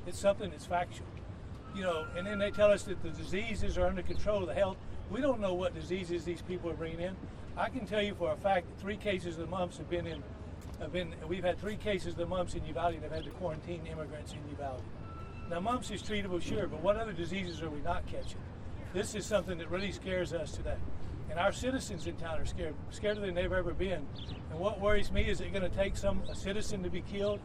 It's something that's factual. And then they tell us that the diseases are under control, the health. We don't know what diseases these people are bringing in. I can tell you for a fact that 3 cases of the mumps we've had 3 cases of the mumps in Uvalde that have had to quarantine immigrants in Uvalde. Now, mumps is treatable, sure, but what other diseases are we not catching? This is something that really scares us today. And our citizens in town are scared than they've ever been. And what worries me is it going to take a citizen to be killed,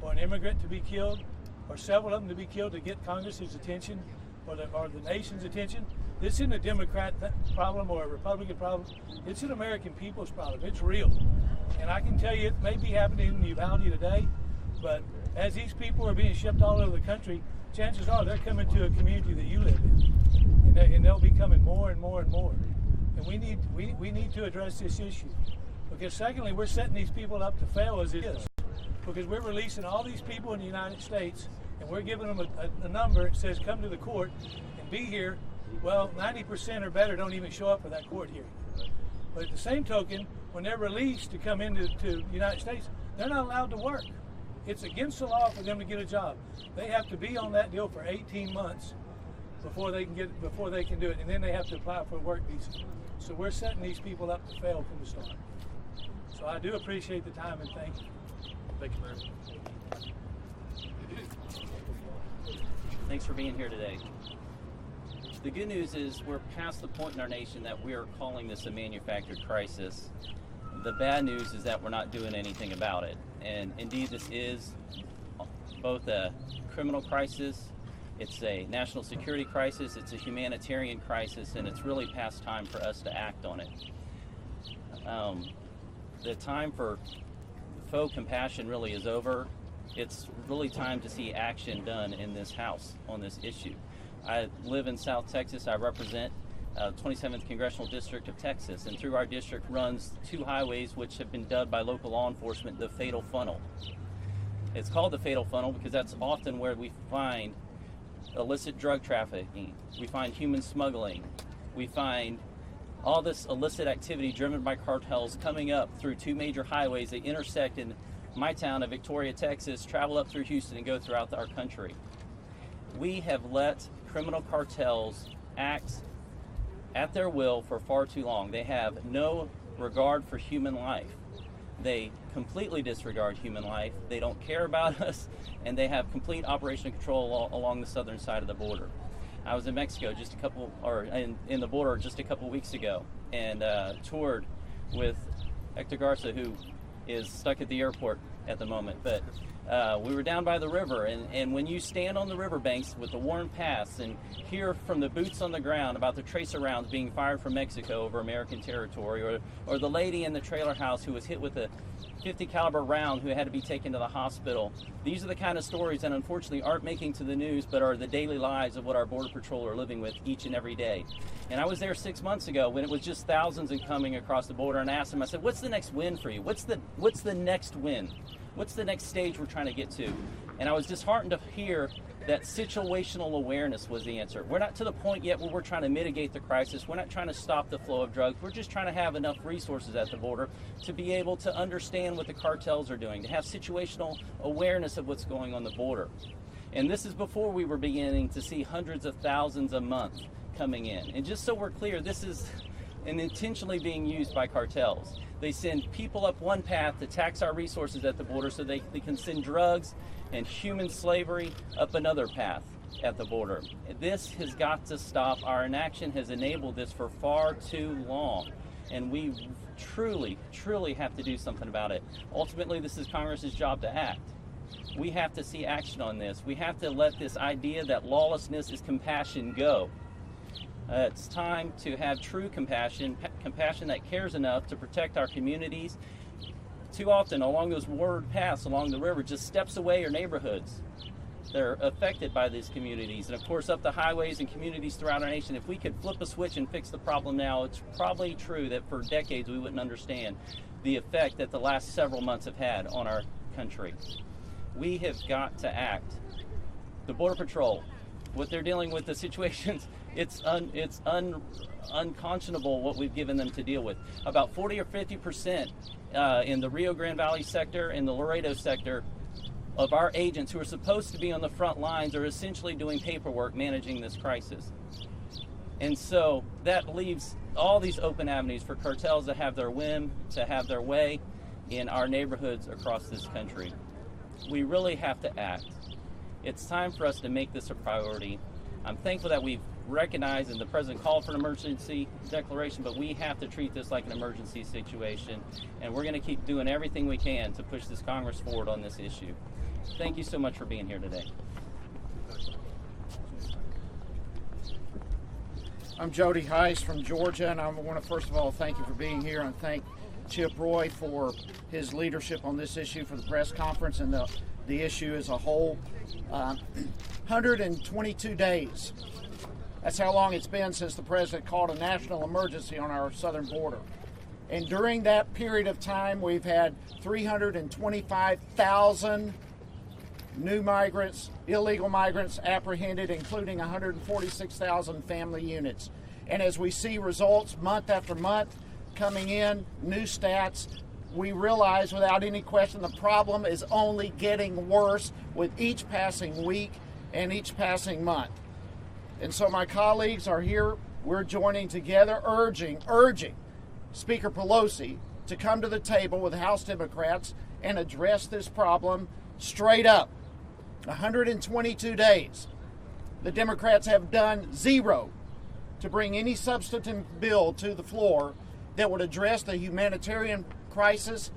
or an immigrant to be killed, or several of them to be killed to get Congress's attention or the nation's attention. This isn't a Democrat problem or a Republican problem. It's an American people's problem. It's real. And I can tell you it may be happening in Uvalde today, but as these people are being shipped all over the country, chances are they're coming to a community that you live in. And they'll be coming more and more and more. And we need to address this issue. Because secondly, we're setting these people up to fail as it is. Because we're releasing all these people in the United States, and we're giving them a number that says come to the court and be here. Well, 90% or better don't even show up for that court hearing. But at the same token, when they're released to come into the United States, they're not allowed to work. It's against the law for them to get a job. They have to be on that deal for 18 months before they can do it, and then they have to apply for a work visa. So we're setting these people up to fail from the start. So I do appreciate the time, and thank you. Thank you, Mayor. Thanks for being here today. The good news is we're past the point in our nation that we are calling this a manufactured crisis. The bad news is that we're not doing anything about it. And indeed, this is both a criminal crisis, it's a national security crisis, it's a humanitarian crisis, and it's really past time for us to act on it. The time for faux compassion really is over. It's really time to see action done in this House on this issue. I live in South Texas. I represent 27th Congressional District of Texas, and through our district runs 2 highways which have been dubbed by local law enforcement the Fatal Funnel. It's called the Fatal Funnel because that's often where we find illicit drug trafficking, we find human smuggling, we find all this illicit activity driven by cartels coming up through 2 major highways that intersect in my town of Victoria, Texas, travel up through Houston and go throughout our country. We have let criminal cartels act at their will for far too long. They have no regard for human life. They completely disregard human life. They don't care about us, and they have complete operational control along the southern side of the border. I was in Mexico in the border just a couple weeks ago, and toured with Hector Garza, who is stuck at the airport at the moment. But we were down by the river, and when you stand on the riverbanks with the worn paths and hear from the boots on the ground about the tracer rounds being fired from Mexico over American territory, or the lady in the trailer house who was hit with a .50 caliber round who had to be taken to the hospital. These are the kind of stories that unfortunately aren't making to the news, but are the daily lives of what our Border Patrol are living with each and every day. And I was there 6 months ago when it was just thousands and coming across the border, and I asked them, I said, what's the next win for you? What's the next win? What's the next stage we're trying to get to? And I was disheartened to hear that situational awareness was the answer. We're not to the point yet where we're trying to mitigate the crisis. We're not trying to stop the flow of drugs. We're just trying to have enough resources at the border to be able to understand what the cartels are doing, to have situational awareness of what's going on the border. And this is before we were beginning to see hundreds of thousands a month coming in. And just so we're clear, this is intentionally being used by cartels. They send people up one path to tax our resources at the border so they can send drugs and human slavery up another path at the border. This has got to stop. Our inaction has enabled this for far too long, and we truly, truly have to do something about it. Ultimately, this is Congress's job to act. We have to see action on this. We have to let this idea that lawlessness is compassion go. It's time to have true compassion, compassion that cares enough to protect our communities. Too often, along those watered paths along the river, just steps away are neighborhoods. They're affected by these communities. And of course, up the highways and communities throughout our nation, if we could flip a switch and fix the problem now, it's probably true that for decades we wouldn't understand the effect that the last several months have had on our country. We have got to act. The Border Patrol, what they're dealing with, the situations, it's unconscionable what we've given them to deal with. About 40 or 50% in the Rio Grande Valley sector and the Laredo sector of our agents who are supposed to be on the front lines are essentially doing paperwork managing this crisis. And so that leaves all these open avenues for cartels to have their whim, to have their way in our neighborhoods across this country. We really have to act. It's time for us to make this a priority. I'm thankful that we've recognized and the president called for an emergency declaration, but we have to treat this like an emergency situation, and we're going to keep doing everything we can to push this Congress forward on this issue. Thank you so much for being here today. I'm Jody Hice from Georgia, and I want to first of all thank you for being here and thank Chip Roy for his leadership on this issue for the press conference and the issue as a whole. 122 days. That's how long it's been since the president called a national emergency on our southern border. And during that period of time, we've had 325,000 new migrants, illegal migrants apprehended, including 146,000 family units. And as we see results month after month coming in, new stats, we realize without any question the problem is only getting worse with each passing week and each passing month. And so my colleagues are here, we're joining together, urging Speaker Pelosi to come to the table with House Democrats and address this problem straight up. 122 days. The Democrats have done zero to bring any substantive bill to the floor that would address the humanitarian crisis,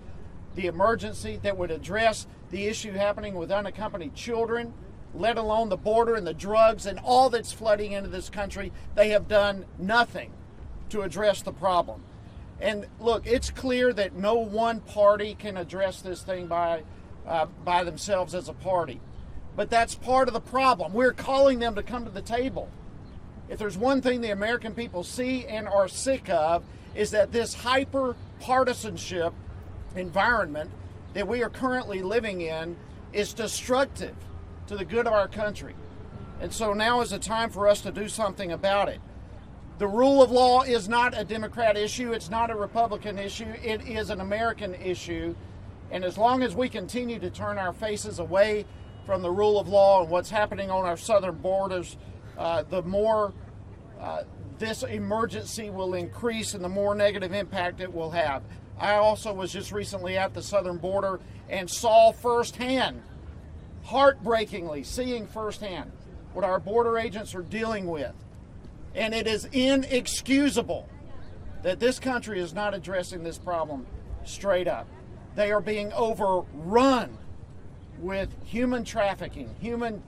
the emergency, that would address the issue happening with unaccompanied children, let alone the border and the drugs and all that's flooding into this country. They have done nothing to address the problem. And look, it's clear that no one party can address this thing by themselves as a party. But that's part of the problem. We're calling them to come to the table. If there's one thing the American people see and are sick of, is that this hyper-partisanship environment that we are currently living in is destructive to the good of our country. And so now is the time for us to do something about it. The rule of law is not a Democrat issue. It's not a Republican issue. It is an American issue. And as long as we continue to turn our faces away from the rule of law and what's happening on our southern borders, the more this emergency will increase and the more negative impact it will have. I also was just recently at the southern border and saw firsthand, heartbreakingly seeing firsthand, what our border agents are dealing with. And it is inexcusable that this country is not addressing this problem straight up. They are being overrun with human trafficking, human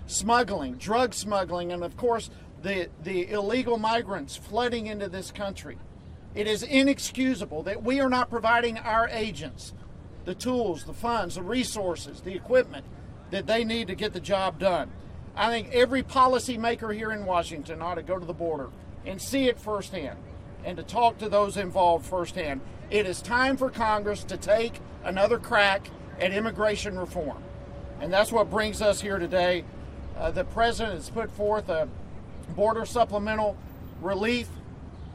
smuggling, drug smuggling, and of course the illegal migrants flooding into this country. It is inexcusable that we are not providing our agents the tools, the funds, the resources, the equipment that they need to get the job done. I think every policymaker here in Washington ought to go to the border and see it firsthand and to talk to those involved firsthand. It is time for Congress to take another crack at immigration reform. And that's what brings us here today. The president has put forth a border supplemental relief,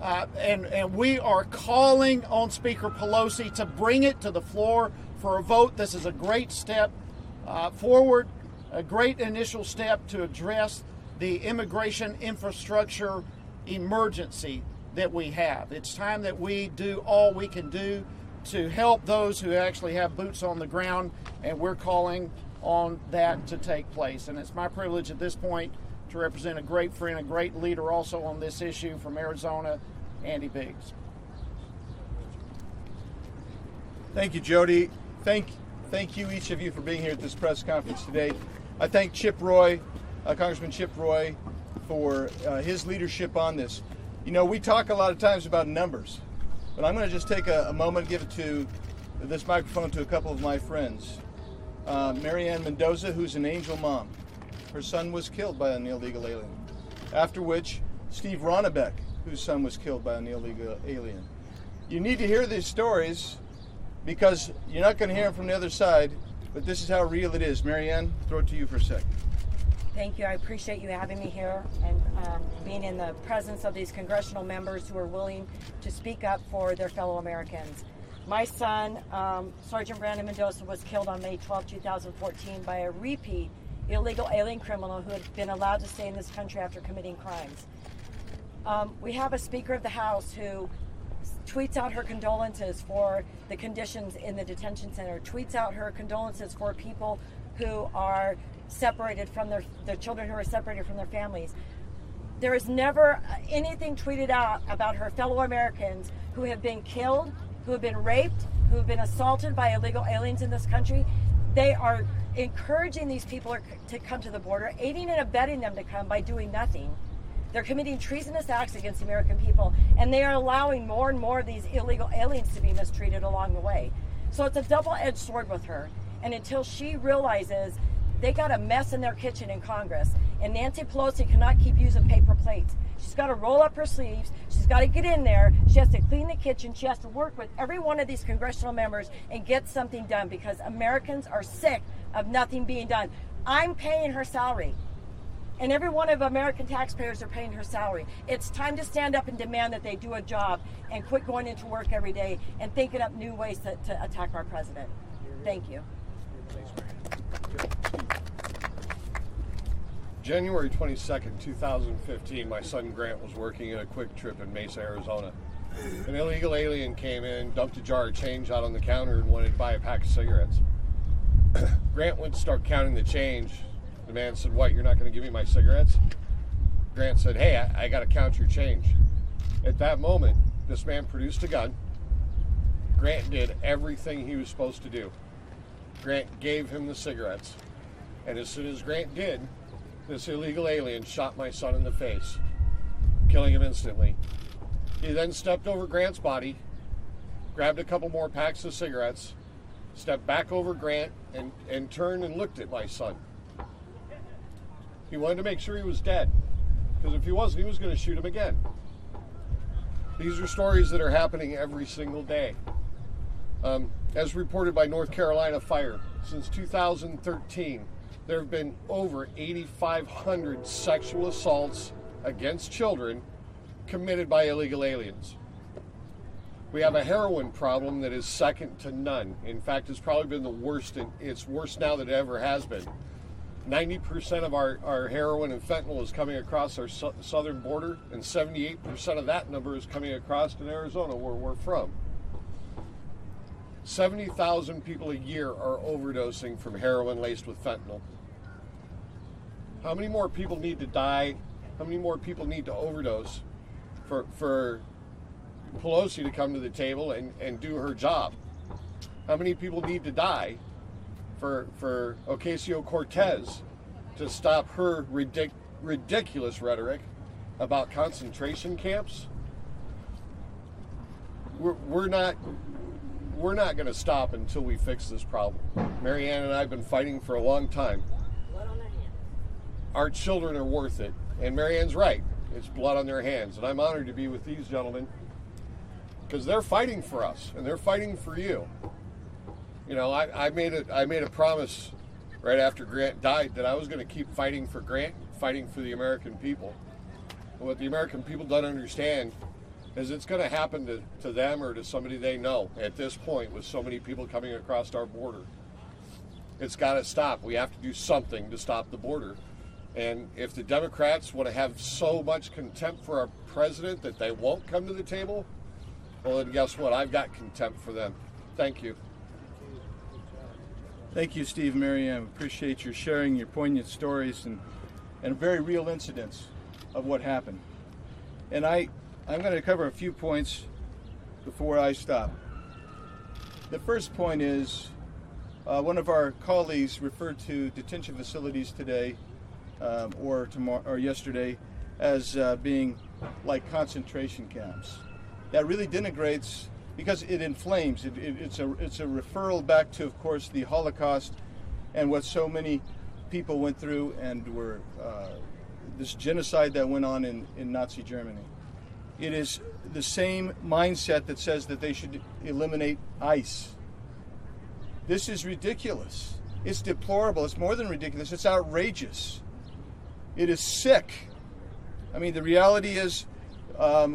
and we are calling on Speaker Pelosi to bring it to the floor for a vote. This is a great step forward, a great initial step to address the immigration infrastructure emergency that we have. It's time that we do all we can do to help those who actually have boots on the ground, and we're calling on that to take place. And it's my privilege at this point to represent a great friend, a great leader also on this issue from Arizona, Andy Biggs. Thank you, Jody. Thank you, each of you, for being here at this press conference today. I thank Chip Roy, Congressman Chip Roy, for his leadership on this. You know, we talk a lot of times about numbers, but I'm going to just take a moment and give it to this microphone to a couple of my friends. Marianne Mendoza, who's an angel mom. Her son was killed by an illegal alien. After which, Steve Ronnebeck, whose son was killed by an illegal alien. You need to hear these stories because you're not going to hear them from the other side, but this is how real it is. Marianne, throw it to you for a sec. Thank you. I appreciate you having me here and being in the presence of these congressional members who are willing to speak up for their fellow Americans. My son, Sergeant Brandon Mendoza, was killed on May 12, 2014 by a repeat illegal alien criminal who had been allowed to stay in this country after committing crimes. We have a Speaker of the House who tweets out her condolences for the conditions in the detention center, tweets out her condolences for people who are separated from their children who are separated from their families. There is never anything tweeted out about her fellow Americans who have been killed, who have been raped, who have been assaulted by illegal aliens in this country. They are encouraging these people to come to the border, aiding and abetting them to come by doing nothing. They're committing treasonous acts against the American people, and they are allowing more and more of these illegal aliens to be mistreated along the way. So it's a double-edged sword with her. And until she realizes they got a mess in their kitchen in Congress, and Nancy Pelosi cannot keep using paper plates. She's got to roll up her sleeves. She's got to get in there. She has to clean the kitchen. She has to work with every one of these congressional members and get something done, because Americans are sick of nothing being done. I'm paying her salary, and every one of American taxpayers are paying her salary. It's time to stand up and demand that they do a job and quit going into work every day and thinking up new ways to attack our president. Thank you. January 22nd, 2015, my son Grant was working at a Quick Trip in Mesa, Arizona. An illegal alien came in, dumped a jar of change out on the counter, and wanted to buy a pack of cigarettes. Grant went to start counting the change. The man said, "What, you're not going to give me my cigarettes?" Grant said, "Hey, I got to count your change." At that moment, this man produced a gun. Grant did everything he was supposed to do. Grant gave him the cigarettes. And as soon as Grant did, this illegal alien shot my son in the face, killing him instantly. He then stepped over Grant's body, grabbed a couple more packs of cigarettes, stepped back over Grant, and turned and looked at my son. He wanted to make sure he was dead, because if he wasn't, he was going to shoot him again. These are stories that are happening every single day. As reported by North Carolina Fire, since 2013, there have been over 8,500 sexual assaults against children committed by illegal aliens. We have a heroin problem that is second to none. In fact, it's probably been the worst, and it's worse now than it ever has been. 90% of our heroin and fentanyl is coming across our southern border, and 78% of that number is coming across in Arizona, where we're from. 70,000 people a year are overdosing from heroin laced with fentanyl. How many more people need to die? How many more people need to overdose for Pelosi to come to the table and do her job? How many people need to die for Ocasio-Cortez to stop her ridiculous rhetoric about concentration camps? We're not going to stop until we fix this problem. Marianne and I have been fighting for a long time. Blood on their hands. Our children are worth it. And Marianne's right. It's blood on their hands. And I'm honored to be with these gentlemen, because they're fighting for us, and they're fighting for you. You know, I made a promise right after Grant died that I was going to keep fighting for Grant, fighting for the American people. And what the American people don't understand is it's going to happen to them or to somebody they know at this point, with so many people coming across our border. It's got to stop. We have to do something to stop the border. And if the Democrats want to have so much contempt for our president that they won't come to the table, well, then guess what? I've got contempt for them. Thank you. Thank you, Steve and Marianne. Appreciate your sharing your poignant stories and very real incidents of what happened. And I'm going to cover a few points before I stop. The first point is one of our colleagues referred to detention facilities today or yesterday as being like concentration camps. That really denigrates, because it inflames. It's a referral back to, of course, the Holocaust and what so many people went through, and were this genocide that went on in Nazi Germany. It is the same mindset that says that they should eliminate ICE. This is ridiculous. It's deplorable. It's more than ridiculous. It's outrageous. It is sick. I mean, the reality is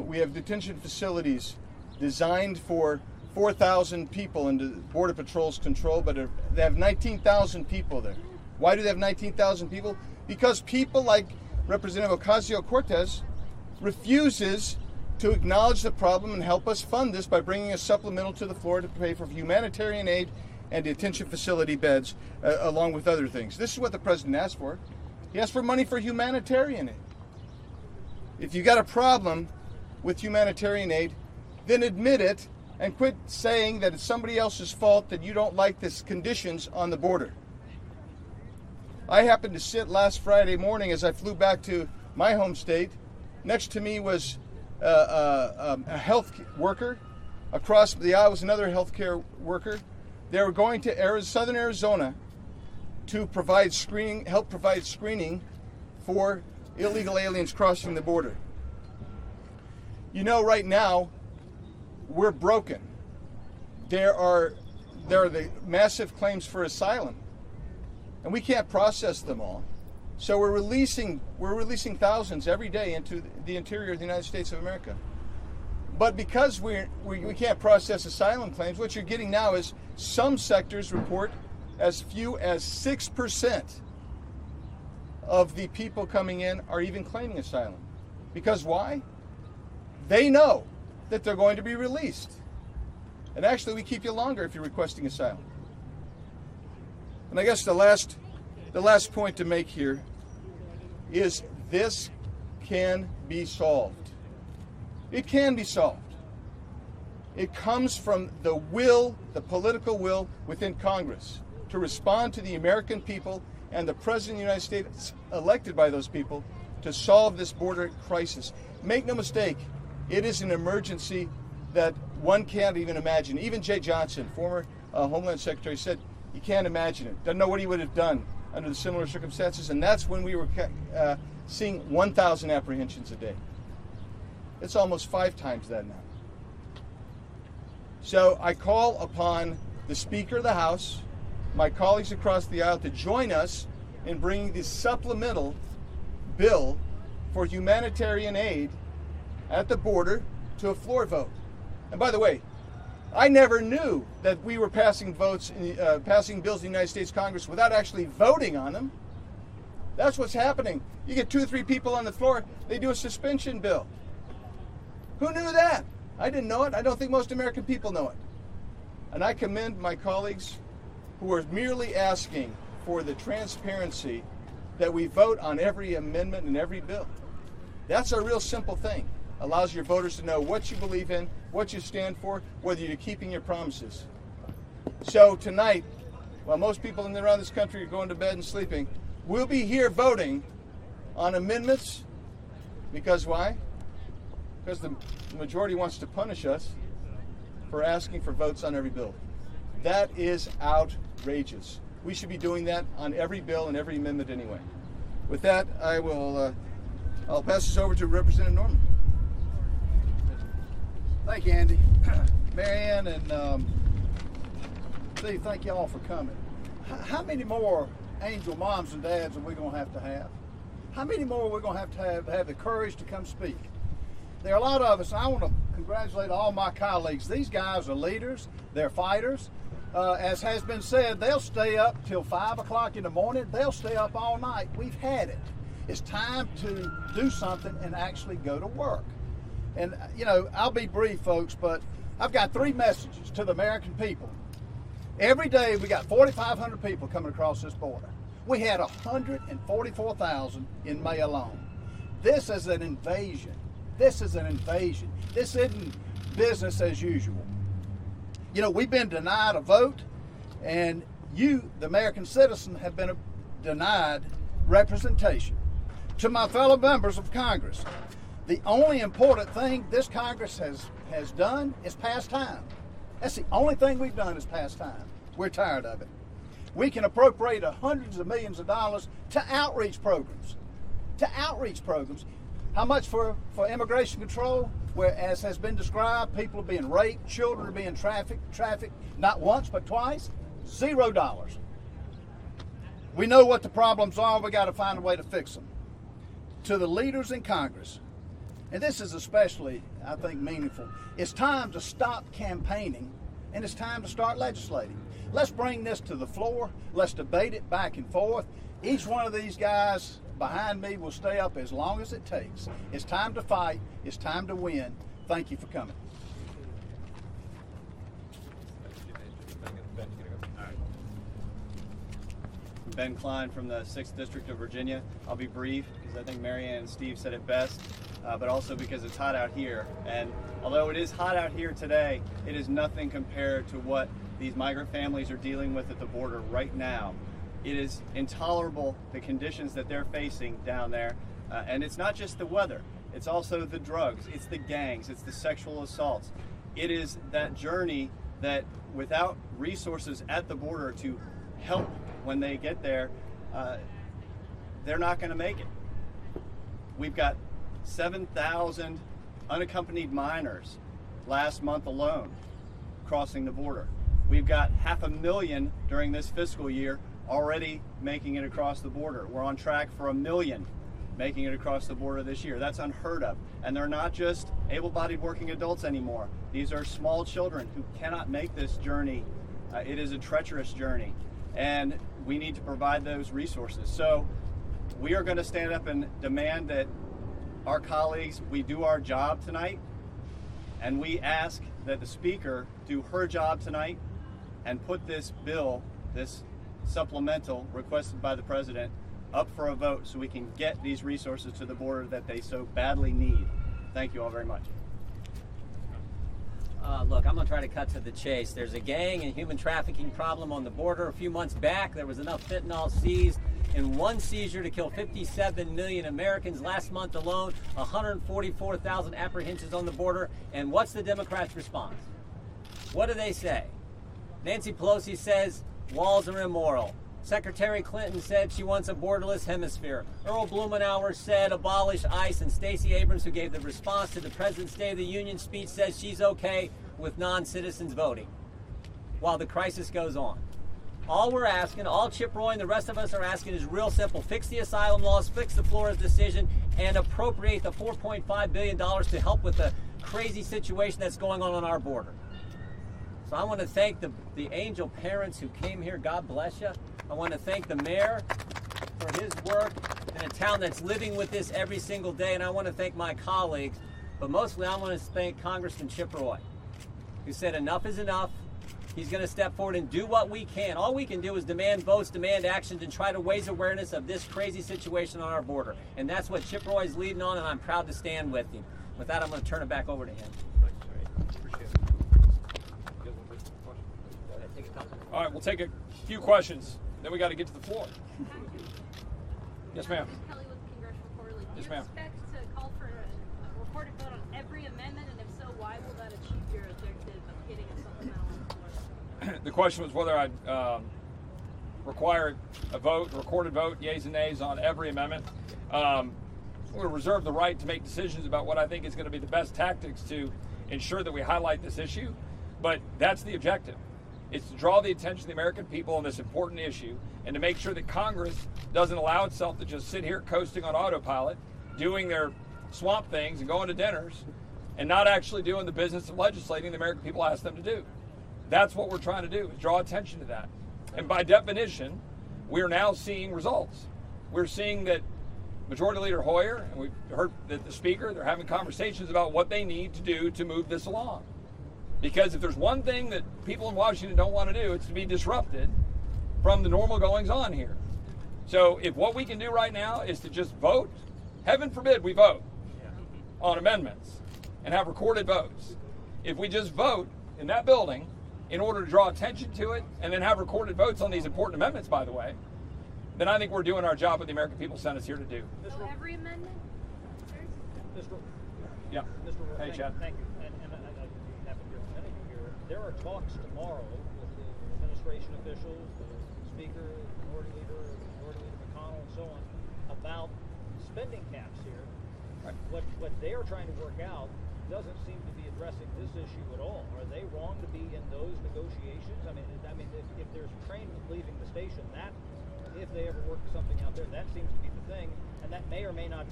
we have detention facilities designed for 4,000 people under Border Patrol's control, but they have 19,000 people there. Why do they have 19,000 people? Because people like Representative Ocasio-Cortez refuses to acknowledge the problem and help us fund this by bringing a supplemental to the floor to pay for humanitarian aid and detention facility beds, along with other things. This is what the president asked for. He asked for money for humanitarian aid. If you got a problem with humanitarian aid, then admit it and quit saying that it's somebody else's fault that you don't like the conditions on the border. I happened to sit last Friday morning as I flew back to my home state. Next to me was a health worker. Across the aisle was another healthcare worker. They were going to southern Arizona to help provide screening for illegal aliens crossing the border. You know, right now, we're broken. There are the massive claims for asylum, and we can't process them all. So we're releasing thousands every day into the interior of the United States of America. But because we can't process asylum claims, what you're getting now is some sectors report as few as 6% of the people coming in are even claiming asylum. Because why? They know that they're going to be released. And actually, we keep you longer if you're requesting asylum. And I guess the last point to make here is this can be solved. It can be solved. It comes from the will, the political will within Congress to respond to the American people and the President of the United States elected by those people to solve this border crisis. Make no mistake, it is an emergency that one can't even imagine. Even Jay Johnson, former Homeland Secretary, said you can't imagine it. Doesn't know what he would have done under the similar circumstances, and that's when we were seeing 1,000 apprehensions a day. It's almost 5 times that now. So I call upon the Speaker of the House, my colleagues across the aisle, to join us in bringing this supplemental bill for humanitarian aid at the border to a floor vote. And by the way, I never knew that we were passing bills in the United States Congress without actually voting on them. That's what's happening. You get 2 or 3 people on the floor, they do a suspension bill. Who knew that? I didn't know it. I don't think most American people know it. And I commend my colleagues who are merely asking for the transparency that we vote on every amendment and every bill. That's a real simple thing. Allows your voters to know what you believe in, what you stand for, whether you're keeping your promises. So tonight, while most people around this country are going to bed and sleeping, we'll be here voting on amendments. Because why? Because the majority wants to punish us for asking for votes on every bill. That is outrageous. We should be doing that on every bill and every amendment anyway. With that, I'll pass this over to Representative Norman. Thank you, Andy. Marianne and Steve, thank you all for coming. How many more angel moms and dads are we going to have? How many more are we going to have the courage to come speak? There are a lot of us, and I want to congratulate all my colleagues. These guys are leaders. They're fighters. As has been said, they'll stay up till 5 o'clock in the morning. They'll stay up all night. We've had it. It's time to do something and actually go to work. And, you know, I'll be brief, folks, but I've got 3 messages to the American people. Every day we got 4,500 people coming across this border. We had 144,000 in May alone. This is an invasion. This isn't business as usual. You know, we've been denied a vote, and you, the American citizen, have been denied representation. To my fellow members of Congress, the only important thing this Congress has done is pass time. That's the only thing we've done is pass time. We're tired of it. We can appropriate hundreds of millions of dollars to outreach programs. How much for immigration control, where, as has been described, people are being raped, children are being trafficked, not once but twice? $0. We know what the problems are. We got to find a way to fix them. To the leaders in Congress, and this is especially, I think, meaningful, it's time to stop campaigning and it's time to start legislating. Let's bring this to the floor. Let's debate it back and forth. Each one of these guys behind me will stay up as long as it takes. It's time to fight. It's time to win. Thank you for coming. Ben Cline from the 6th District of Virginia. I'll be brief because I think Marianne and Steve said it best, but also because it's hot out here. And although it is hot out here today, it is nothing compared to what these migrant families are dealing with at the border right now. It is intolerable, the conditions that they're facing down there. And it's not just the weather, it's also the drugs, it's the gangs, it's the sexual assaults. It is that journey that without resources at the border to help when they get there, they're not going to make it. We've got 7,000 unaccompanied minors last month alone crossing the border. We've got 500,000 during this fiscal year already making it across the border. We're on track for 1 million making it across the border this year. That's unheard of. And they're not just able-bodied working adults anymore. These are small children who cannot make this journey. It is a treacherous journey. And we need to provide those resources. So we are going to stand up and demand that our colleagues, we do our job tonight, and we ask that the Speaker do her job tonight and put this bill, this supplemental requested by the President, up for a vote so we can get these resources to the border that they so badly need. Thank you all very much. Look, I'm going to try to cut to the chase. There's a gang and human trafficking problem on the border. A few months back, there was enough fentanyl seized in one seizure to kill 57 million Americans. Last month alone, 144,000 apprehensions on the border. And what's the Democrats' response? What do they say? Nancy Pelosi says walls are immoral. Secretary Clinton said she wants a borderless hemisphere. Earl Blumenauer said abolish ICE, and Stacey Abrams, who gave the response to the President's State of the Union speech, says she's okay with non-citizens voting while the crisis goes on. All we're asking, all Chip Roy and the rest of us are asking is real simple. Fix the asylum laws, fix the Flores decision, and appropriate the $4.5 billion to help with the crazy situation that's going on our border. So I want to thank the angel parents who came here. God bless you. I want to thank the mayor for his work in a town that's living with this every single day. And I want to thank my colleagues. But mostly I want to thank Congressman Chip Roy, who said enough is enough. He's going to step forward and do what we can. All we can do is demand votes, demand actions, and try to raise awareness of this crazy situation on our border. And that's what Chip Roy's leading on, and I'm proud to stand with him. With that, I'm going to turn it back over to him. All right, we'll take a few questions. Then we got to get to the floor. Yes, ma'am. Kelly with Congressional Quarterly. Yes, Do you ma'am. expect to call for a recorded vote on every amendment, and if so, why will that achieve your objective of getting a supplemental on the floor? The question was whether I'd require a recorded vote, yeas and nays on every amendment. We'll reserve the right to make decisions about what I think is going to be the best tactics to ensure that we highlight this issue, but that's the objective. It's to draw the attention of the American people on this important issue and to make sure that Congress doesn't allow itself to just sit here coasting on autopilot, doing their swamp things and going to dinners, and not actually doing the business of legislating the American people ask them to do. That's what we're trying to do, is draw attention to that. And by definition, we're now seeing results. We're seeing that Majority Leader Hoyer, and we've heard that the Speaker, they're having conversations about what they need to do to move this along. Because if there's one thing that people in Washington don't want to do, it's to be disrupted from the normal goings on here. So if what we can do right now is to just vote, heaven forbid we vote on amendments and have recorded votes. If we just vote in that building in order to draw attention to it and then have recorded votes on these important amendments, by the way, then I think we're doing our job what the American people sent us here to do. So every amendment? Yeah. Hey, Chad. Thank you. And I have a minute here. There are talks tomorrow with the administration officials, the Speaker, the Minority Leader McConnell, and so on, about spending caps here. Right. What they are trying to work out doesn't seem to be addressing this issue at all. Are they wrong to be in those negotiations? I mean, if there's a train leaving the station, that if they ever work something out there, that seems to be the thing, and that may or may not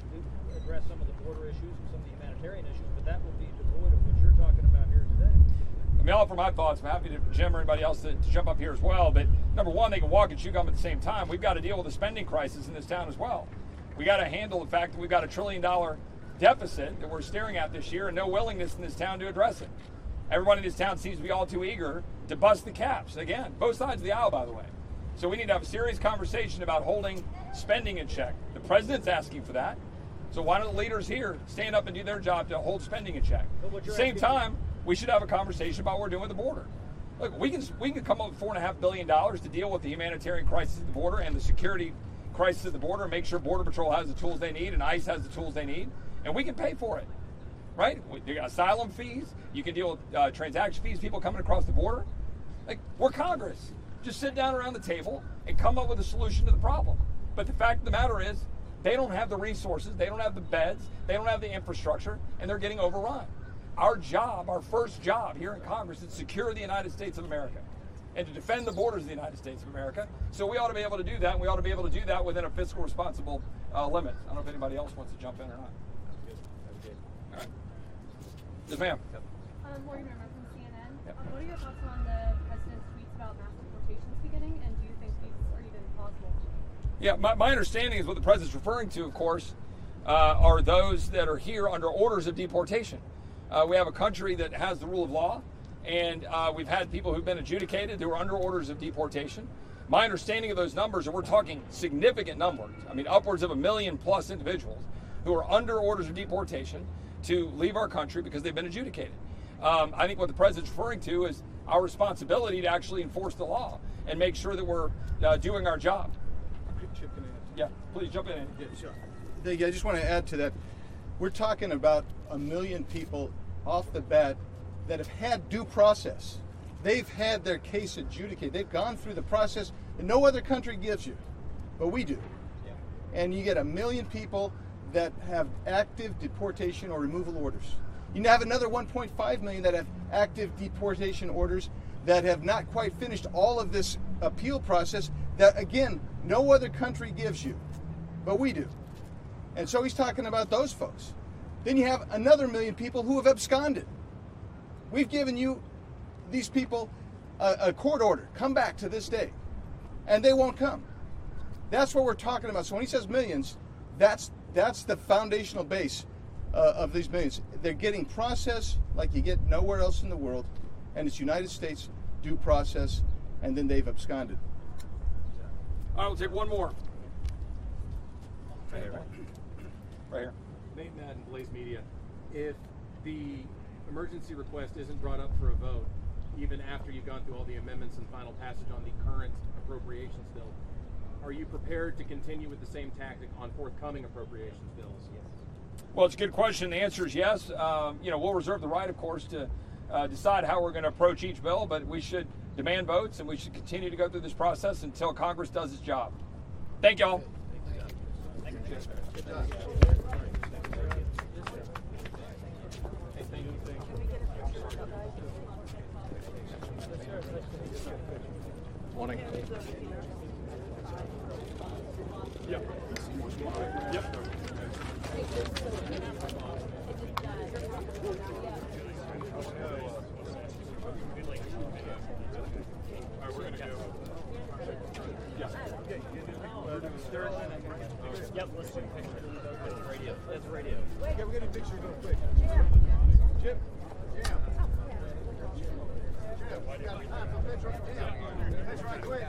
address some of the border issues and some of the humanitarian issues, but that will be devoid of what you're talking about here today. I mean, I'll offer my thoughts. I'm happy to Jim or anybody else to jump up here as well. But number one, they can walk and chew gum at the same time. We've got to deal with the spending crisis in this town as well. We got to handle the fact that we've got $1 trillion deficit that we're staring at this year and no willingness in this town to address it. Everybody in this town seems to be all too eager to bust the caps. Again, both sides of the aisle, by the way. So we need to have a serious conversation about holding spending in check. The president's asking for that. So why don't the leaders here stand up and do their job to hold spending in check? At the same time, we should have a conversation about what we're doing with the border. Look, we can come up with $4.5 billion to deal with the humanitarian crisis at the border and the security crisis at the border and make sure Border Patrol has the tools they need and ICE has the tools they need, and we can pay for it, right? You got asylum fees. You can deal with transaction fees, people coming across the border. Like, we're Congress. Just sit down around the table and come up with a solution to the problem. But the fact of the matter is, they don't have the resources, they don't have the beds, they don't have the infrastructure, and they're getting overrun. Our job, our first job here in Congress is to secure the United States of America and to defend the borders of the United States of America. So we ought to be able to do that, and we ought to be able to do that within a fiscal responsible limit. I don't know if anybody else wants to jump in or not. All right. Yes, ma'am. Morgan Rimmer from CNN. What are your thoughts on the president's tweets about mass deportations beginning, and do you think these are even possible? Yeah, my understanding is what the president's referring to, of course, are those that are here under orders of deportation. We have a country that has the rule of law, and we've had people who've been adjudicated who are under orders of deportation. My understanding of those numbers, and we're talking significant numbers, I mean upwards of 1 million plus individuals who are under orders of deportation to leave our country because they've been adjudicated. I think what the president's referring to is our responsibility to actually enforce the law and make sure that we're doing our job. Yeah, please jump in. Yeah, sure. I just want to add to that. We're talking about 1 million people off the bat that have had due process. They've had their case adjudicated. They've gone through the process that no other country gives you, but we do. Yeah. And you get 1 million people that have active deportation or removal orders. You have another 1.5 million that have active deportation orders that have not quite finished all of this appeal process that, again, no other country gives you, but we do. And so he's talking about those folks. Then you have another 1 million people who have absconded. We've given you these people a court order, come back to this day, and they won't come. That's what we're talking about. So when he says millions, that's the foundational base of these millions. They're getting process like you get nowhere else in the world, and it's United States due process, and then they've absconded. All right, we'll take one more. Right here. Nate Madden, Blaze Media. If the emergency request isn't brought up for a vote, even after you've gone through all the amendments and final passage on the current appropriations bill, are you prepared to continue with the same tactic on forthcoming appropriations bills? Yes. Well, it's a good question. The answer is yes. We'll reserve the right, of course, to decide how we're going to approach each bill, but we should demand votes and we should continue to go through this process until Congress does its job. Thank y'all. Thank you. Morning. Yep. Yep. Yep, let's do a picture. That's radio. That's radio. Okay, we're getting a picture real quick. Chip? Yeah. Chip, we got time for a picture. Yeah. That's right quick.